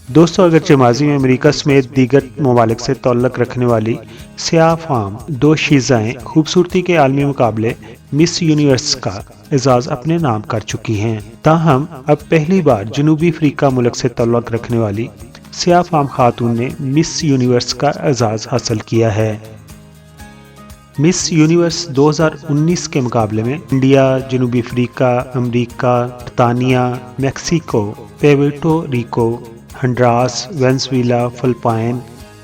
दोस्तों, अगरचे माजी में अमेरिका समेत दीगर ममालिक से तल्लुक़ रखने वाली सियाह फाम दो शीज़ाएँ खूबसूरती के आलमी मुकाबले मिस यूनिवर्स का एजाज़ अपने नाम कर चुकी हैं। ताहम अब पहली बार जनूबी अफ्रीका मुल्क से तल्लुक़ रखने वाली सियाह फाम खातून ने मिस यूनिवर्स का एजाज़ हासिल किया है। मिस यूनिवर्स 2019 के मुकाबले में इंडिया, जनूबी अफ्रीका, अमेरिका, बरतानिया, मैक्सिको, पुर्टो रिको, हंडरास, वेनेज़ुएला, फिलिपाइन,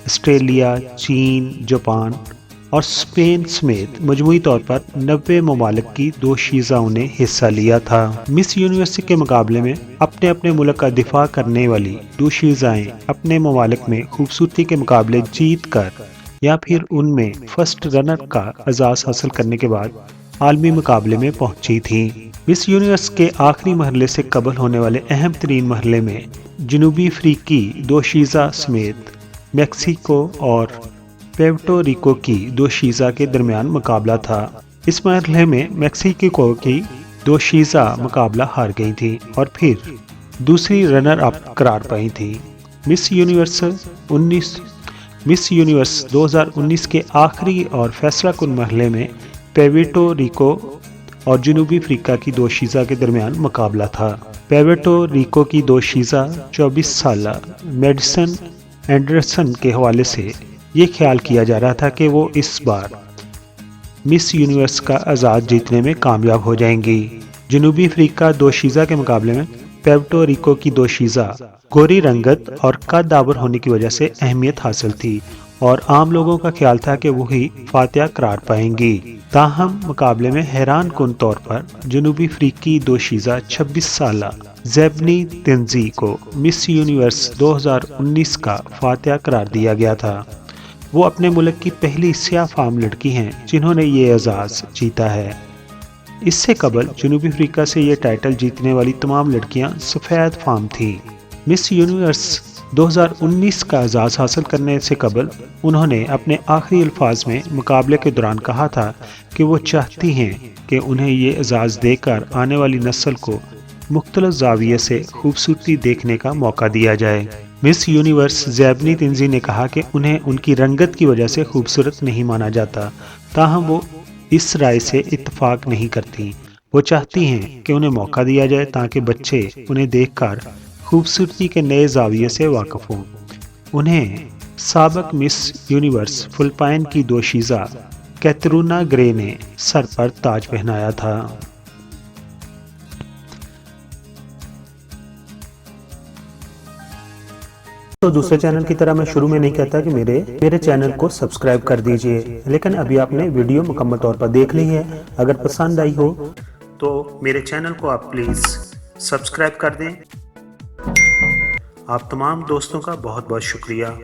ऑस्ट्रेलिया, चीन, जापान और स्पेन समेत मजमूई तौर पर 90 ममालिक की दो शीज़ाओं ने हिस्सा लिया था। मिस यूनिवर्स के मुकाबले में अपने अपने मुल्क का दिफा करने वाली दो शीज़ाएँ अपने ममालिक में खूबसूरती के मुकाबले जीत कर या फिर उनमें फर्स्ट रनर का एजाज़ हासिल करने के बाद आलमी मुकाबले में पहुंची थी। मिस यूनिवर्स के आखिरी मरहले से कबल होने वाले अहम तरीन मरहले में जनूबी अफ्रीकी दो शीज़ा समेत मैक्सिको और पुर्टो रिको की दो शीज़ा के दरमियान मुकाबला था। इस मरहले में मैक्सिको की दो शीज़ा मुकाबला हार गई थी और फिर दूसरी रनर अप करार पाई थी। मिस यूनिवर्स 2019 के आखिरी और फैसला कुन मरहले में पुर्टो रिको और जनूबी अफ्रीका की दो शीज़ा के दरमियान मुकाबला था। पुर्टो रिको की दो शीज़ा 24 साल मेडिसन एंडरसन के हवाले से ये ख्याल किया जा रहा था कि वो इस बार मिस यूनिवर्स का एजाज़ जीतने में कामयाब हो जाएंगी। जनूबी अफ्रीका दो शीज़ा के मुकाबले में पुर्टो रिको की दो शीज़ा गोरी रंगत और कद आवर होने की वजह से अहमियत हासिल थी और आम लोगों का ख्याल था कि वही फातिहा करार पाएंगी। ताहम मुकाबले में हैरान कुन तौर पर जनूबी अफ्रीकी दो शीज़ा 26 साल ज़ेबनी तिंजी को मिस यूनिवर्स 2019 का फातिहा करार दिया गया था। वो अपने मुल्क की पहली सियाह फाम लड़की हैं जिन्होंने ये एजाज़ जीता है। इससे कबल जनूबी अफ्रीका से ये टाइटल जीतने वाली तमाम लड़कियां सफ़ेद फाम थीं। मिस यूनिवर्स 2019 का एजाज़ हासिल करने से कबल उन्होंने अपने आखिरी अल्फाज में मुकाबले के दौरान कहा था कि वो चाहती हैं कि उन्हें ये एजाज़ देकर आने वाली नस्ल को मुख्तलिफ ज़ाविये से खूबसूरती देखने का मौका दिया जाए। मिस यूनिवर्स ज़ेबनी तिंजी ने कहा कि उन्हें उनकी रंगत की वजह से खूबसूरत नहीं माना जाता, ताहम वो इस राय से इत्तफाक नहीं करती। वो चाहती हैं कि उन्हें मौका दिया जाए ताकि बच्चे उन्हें देखकर खूबसूरती के नए ज़ाविये से वाकिफ़ हों। उन्हें साबिक़ मिस यूनिवर्स फिलिपाइन की दो शीज़ा कैटरीना ग्रे ने सर पर ताज पहनाया था। तो दूसरे चैनल की तरह मैं शुरू में नहीं कहता कि मेरे चैनल को सब्सक्राइब कर दीजिए, लेकिन अभी आपने वीडियो मुकम्मल तौर पर देख ली है। अगर पसंद आई हो तो मेरे चैनल को आप प्लीज़ सब्सक्राइब कर दें। आप तमाम दोस्तों का बहुत बहुत शुक्रिया।